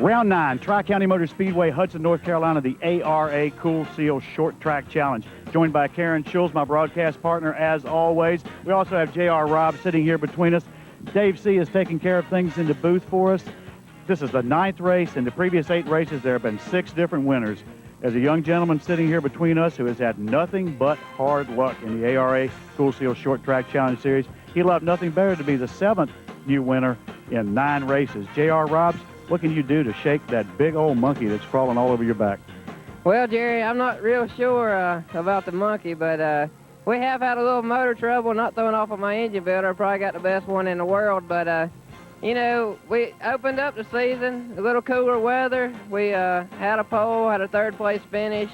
Round 9, Tri-County Motor Speedway, Hudson, North Carolina, the ARA Kool Seal Short Track Challenge. Joined by Karen Schulz, my broadcast partner, as always. We also have J.R. Robb sitting here between us. Dave C. is taking care of things in the booth for us. This is the 9th race. In the previous 8 races, there have been 6 different winners. As a young gentleman sitting here between us who has had nothing but hard luck in the ARA Kool Seal Short Track Challenge Series, he'll have nothing better to be the 7th new winner in 9 races. J.R. Robbs, what can you do to shake that big old monkey that's crawling all over your back? Well, Jerry, I'm not real sure about the monkey, but we have had a little motor trouble, not throwing off of my engine builder. Probably got the best one in the world, but you know, we opened up the season, a little cooler weather. We had a pole, had a 3rd place finish,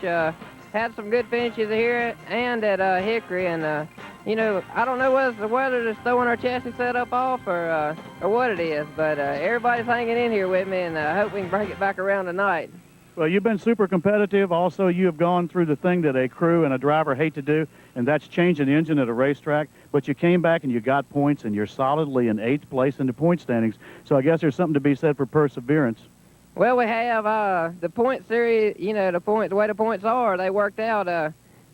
had some good finishes here and at Hickory, and you know, I don't know whether it's the weather that's throwing our chassis setup off or what it is, but everybody's hanging in here with me, and I hope we can break it back around tonight. Well, you've been super competitive. Also, you have gone through the thing that a crew and a driver hate to do, and that's changing the engine at a racetrack. But you came back and you got points, and you're solidly in 8th place in the point standings. So I guess there's something to be said for perseverance. Well, we have the point series, you know, the way the points are, they worked out to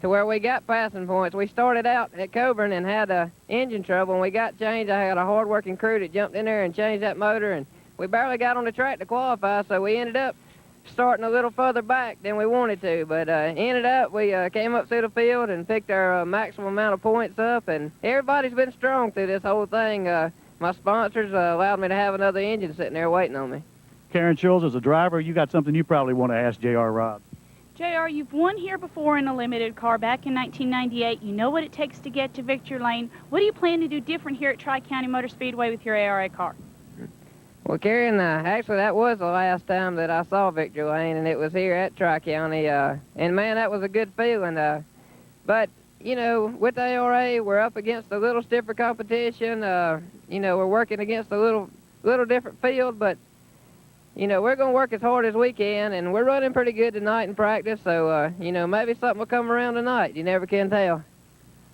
where we got passing points. We started out at Coburn and had engine trouble, and we got changed. I had a hard-working crew that jumped in there and changed that motor, and we barely got on the track to qualify, so we ended up starting a little further back than we wanted to, but ended up, we came up through the field and picked our maximum amount of points up, and everybody's been strong through this whole thing. My sponsors allowed me to have another engine sitting there waiting on me. Karen Schulz, as a driver, you got something you probably want to ask J.R. Robb. JR, you've won here before in a limited car back in 1998. You know what it takes to get to victory lane. What do you plan to do different here at Tri-County Motor Speedway with your ARA car? Well, Karen, actually, that was the last time that I saw victory lane, and it was here at Tri-County. And, man, that was a good feeling. But, you know, with the ARA, we're up against a little stiffer competition. You know, we're working against a little different field, but you know, we're going to work as hard as we can, and we're running pretty good tonight in practice, so, you know, maybe something will come around tonight. You never can tell.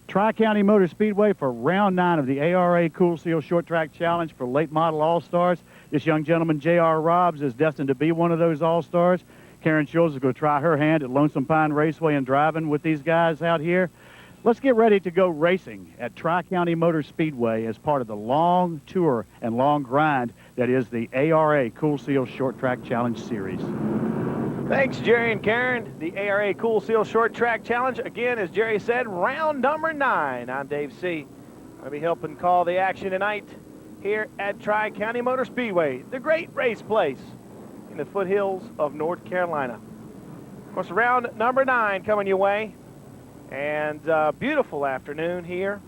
Tri-County Motor Speedway for round 9 of the ARA Kool Seal Short Track Challenge for late model all-stars. This young gentleman, J.R. Robbs, is destined to be one of those all-stars. Karen Schulz is going to try her hand at Lonesome Pine Raceway and driving with these guys out here. Let's get ready to go racing at Tri-County Motor Speedway as part of the long tour and long grind that is the ARA Kool Seal Short Track Challenge Series. Thanks, Jerry and Karen. The ARA Kool Seal Short Track Challenge, again, as Jerry said, round number 9. I'm Dave C. I'll be helping call the action tonight here at Tri-County Motor Speedway, the great race place in the foothills of North Carolina. Of course, round number 9 coming your way. And beautiful afternoon here.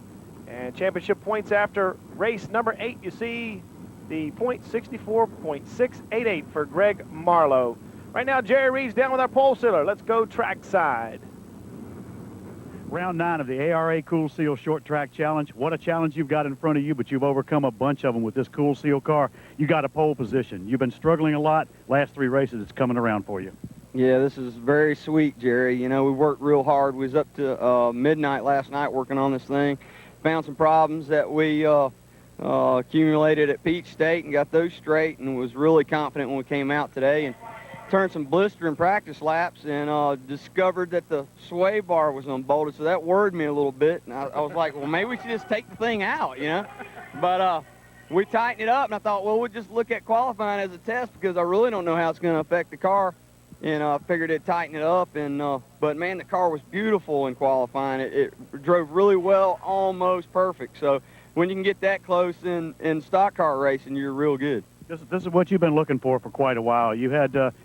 And championship points after race number 8, you see the point 64.688 for Greg Marlowe. Right now, Jerry Reed's down with our pole sealer. Let's go trackside. Round 9 of the ARA Kool Seal Short Track Challenge. What a challenge you've got in front of you, but you've overcome a bunch of them with this Kool Seal car. You got a pole position. You've been struggling a lot. Last 3 races, it's coming around for you. Yeah, this is very sweet, Jerry. You know, we worked real hard. We was up to midnight last night working on this thing. Found some problems that we accumulated at Peach State and got those straight, and was really confident when we came out today and turned some blister in practice laps and discovered that the sway bar was unbolted, so that worried me a little bit. And I was like, well, maybe we should just take the thing out, you know? But we tightened it up, and I thought, well, we'll just look at qualifying as a test because I really don't know how it's going to affect the car. And I figured it'd tighten it up, and but man, the car was beautiful in qualifying. It drove really well, almost perfect. So when you can get that close in stock car racing, you're real good. This is what you've been looking for quite a while. You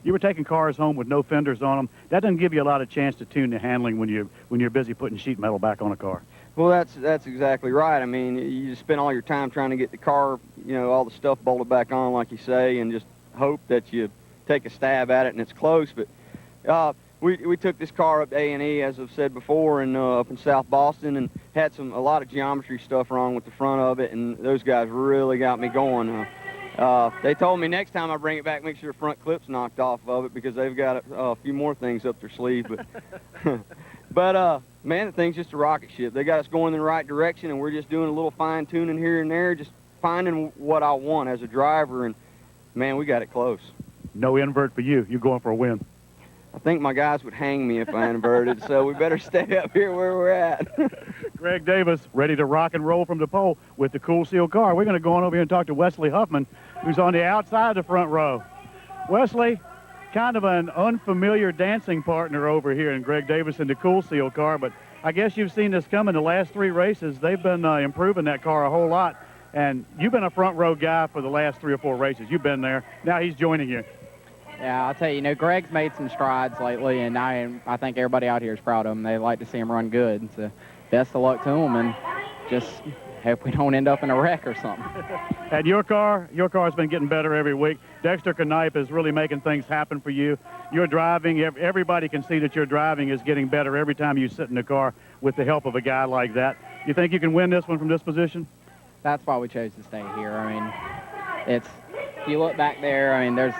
were taking cars home with no fenders on them. That doesn't give you a lot of chance to tune the handling when you're busy putting sheet metal back on a car. Well, that's exactly right. I mean, you just spend all your time trying to get the car, you know, all the stuff bolted back on, like you say, and just hope that you take a stab at it and it's close. But we took this car up to A&E, as I've said before, and up in South Boston, and had a lot of geometry stuff wrong with the front of it, and those guys really got me going. They told me next time I bring it back, make sure the front clip's knocked off of it because they've got a few more things up their sleeve. But man, the thing's just a rocket ship. They got us going in the right direction, and we're just doing a little fine tuning here and there, just finding what I want as a driver, and man, we got it close. No invert for you. You're going for a win. I think my guys would hang me if I inverted, so we better stay up here where we're at. Greg Davis ready to rock and roll from the pole with the Kool Seal car. We're going to go on over here and talk to Wesley Huffman, who's on the outside of the front row. Wesley, kind of an unfamiliar dancing partner over here in Greg Davis in the Kool Seal car, but I guess you've seen this coming the last 3 races. They've been improving that car a whole lot, and you've been a front row guy for the last 3 or 4 races. You've been there. Now he's joining you. Yeah, I'll tell you, Greg's made some strides lately, and I think everybody out here is proud of him. They like to see him run good. So best of luck to him, and just hope we don't end up in a wreck or something. And your car's been getting better every week. Dexter Knipe is really making things happen for you. Your driving, everybody can see that your driving is getting better every time you sit in the car with the help of a guy like that. You think you can win this one from this position? That's why we chose to stay here. I mean, if you look back there, I mean, there's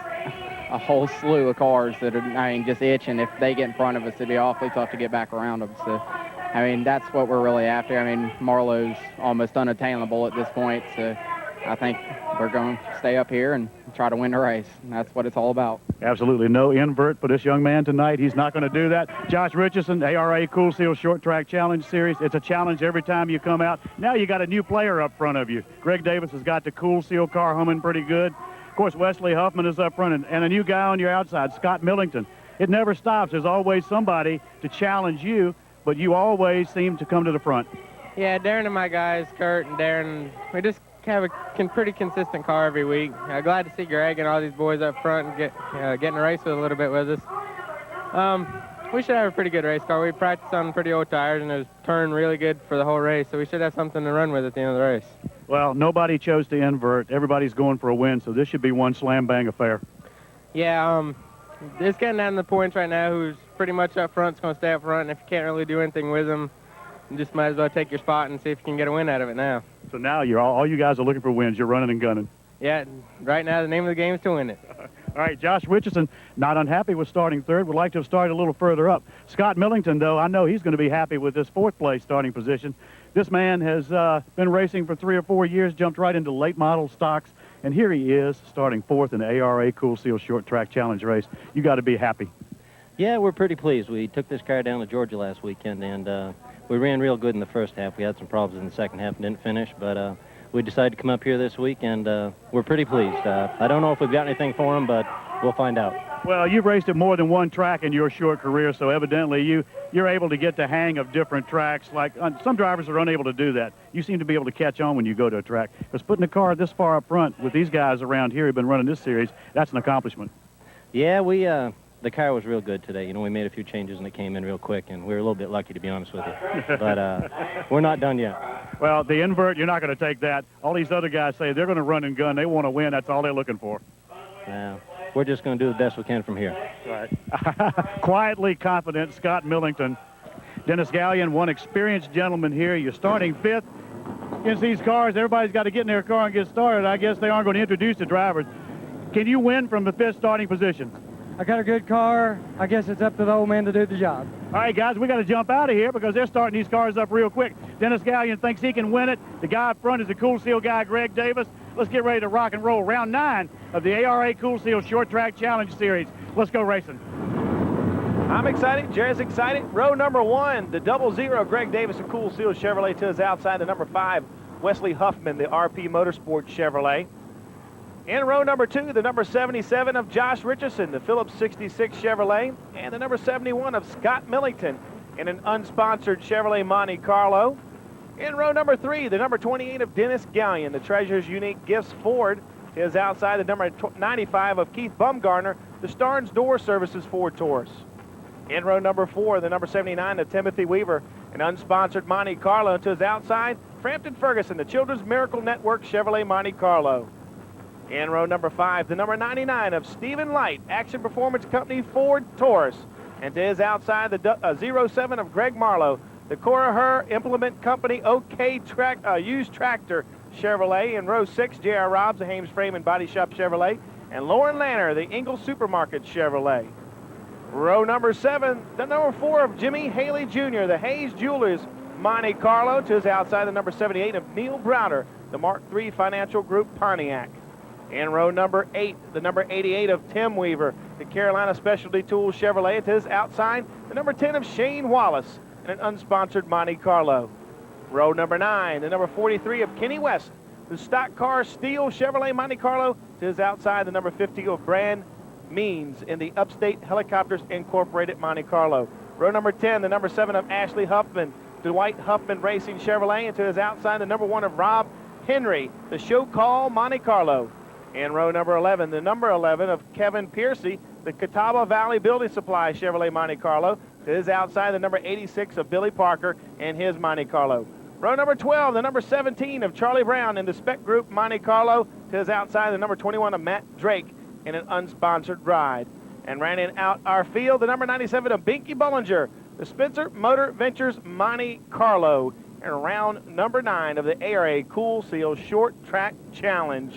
a whole slew of cars that are, just itching. If they get in front of us, it'd be awfully tough to get back around them. So, I mean, that's what we're really after. I mean, Marlowe's almost unattainable at this point, so I think we're going to stay up here and try to win the race. And that's what it's all about. Absolutely no invert for this young man tonight. He's not going to do that. Josh Richardson, ARA Kool Seal Short Track Challenge Series. It's a challenge every time you come out. Now you got a new player up front of you. Greg Davis has got the Kool Seal car humming pretty good. Of course, Wesley Huffman is up front, and a new guy on your outside, Scott Millington. It never stops. There's always somebody to challenge you, but you always seem to come to the front. Yeah, Darren and my guys, Kurt and Darren, we just have a pretty consistent car every week. Glad to see Greg and all these boys up front and getting a race with a little bit with us. We should have a pretty good race car. We practiced on pretty old tires, and it was turned really good for the whole race, so we should have something to run with at the end of the race. Well, nobody chose to invert. Everybody's going for a win, so this should be one slam-bang affair. Yeah, it's getting down to the points right now who's pretty much up front is going to stay up front, and if you can't really do anything with them, you just might as well take your spot and see if you can get a win out of it now. So now all you guys are looking for wins. You're running and gunning. Yeah, right now the name of the game is to win it. All right, Josh Richardson, not unhappy with starting third. Would like to have started a little further up. Scott Millington, though, I know he's going to be happy with this 4th place starting position. This man has been racing for 3 or 4 years, jumped right into late model stocks, and here he is starting 4th in the ARA Kool Seal Short Track Challenge race. You got to be happy. Yeah, we're pretty pleased. We took this car down to Georgia last weekend, and we ran real good in the first half. We had some problems in the second half and didn't finish, but we decided to come up here this week, and we're pretty pleased. I don't know if we've got anything for them, but we'll find out. Well, you've raced at more than one track in your short career, so evidently you're able to get the hang of different tracks. Like some drivers are unable to do that. You seem to be able to catch on when you go to a track. Because putting the car this far up front with these guys around here who've been running this series, that's an accomplishment. Yeah, the car was real good today. We made a few changes and it came in real quick, and we were a little bit lucky, to be honest with you. But we're not done yet. Well, the invert, you're not going to take that. All these other guys say they're going to run and gun. They want to win. That's all they're looking for. We're just going to do the best we can from here. Right. Quietly confident, Scott Millington. Dennis Gallion, one experienced gentleman here. You're starting 5th. Against these cars, everybody's got to get in their car and get started. I guess they aren't going to introduce the drivers. Can you win from the 5th starting position? I got a good car. I guess it's up to the old man to do the job. All right, guys, we got to jump out of here because they're starting these cars up real quick. Dennis Gallion thinks he can win it. The guy up front is the Kool Seal guy, Greg Davis. Let's get ready to rock and roll. Round 9 of the ARA Kool Seal Short Track Challenge Series. Let's go racing. I'm excited. Jerry's excited. Row number 1, the 00 Greg Davis of Kool Seal Chevrolet to his outside. The number 5, Wesley Huffman, the RP Motorsport Chevrolet. In row number 2, the number 77 of Josh Richardson, the Phillips 66 Chevrolet, and the number 71 of Scott Millington in an unsponsored Chevrolet Monte Carlo. In row number 3, the number 28 of Dennis Gallion, the Treasures Unique Gifts Ford, is outside. The number 95 of Keith Bumgarner, the Starnes Door Services Ford Taurus. In row number 4, the number 79 of Timothy Weaver, an unsponsored Monte Carlo, to his outside, Frampton Ferguson, the Children's Miracle Network Chevrolet Monte Carlo. In row number 5, the number 99 of Stephen Light, Action Performance Company Ford Taurus. And to his outside, the 07 of Greg Marlowe, the Corahur Implement Company OK Used Tractor Chevrolet. In row 6, J.R. Robbs, the Hames Frame and Body Shop Chevrolet. And Lauren Lanner, the Ingalls Supermarket Chevrolet. Row number 7, the number 4 of Jimmy Haley Jr., the Hayes Jewelers Monte Carlo. To his outside, the number 78 of Neil Browder, the Mark III Financial Group Pontiac. In row number 8, the number 88 of Tim Weaver, the Carolina Specialty Tools Chevrolet. To his outside, the number 10 of Shane Wallace in an unsponsored Monte Carlo. Row number 9, the number 43 of Kenny West, the Stock Car Steel Chevrolet Monte Carlo. To his outside, the number 50 of Brand Means in the Upstate Helicopters Incorporated Monte Carlo. Row number 10, the number 7 of Ashley Huffman, Dwight Huffman Racing Chevrolet. And to his outside, the number 1 of Rob Henry, the Show Call Monte Carlo. In row number 11, the number 11 of Kevin Piercy, the Catawba Valley Building Supply Chevrolet Monte Carlo. To his outside, the number 86 of Billy Parker and his Monte Carlo. Row number 12, the number 17 of Charlie Brown in the Spec Group Monte Carlo. To his outside, the number 21 of Matt Drake in an unsponsored ride. And running out our field, the number 97 of Binky Bullinger, the Spencer Motor Ventures Monte Carlo, in round number 9 of the ARA Kool Seal Short Track Challenge.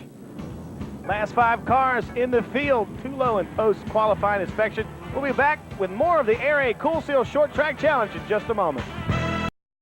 Last 5 cars in the field, too low in post-qualifying inspection. We'll be back with more of the ARA Kool Seal Short Track Challenge in just a moment.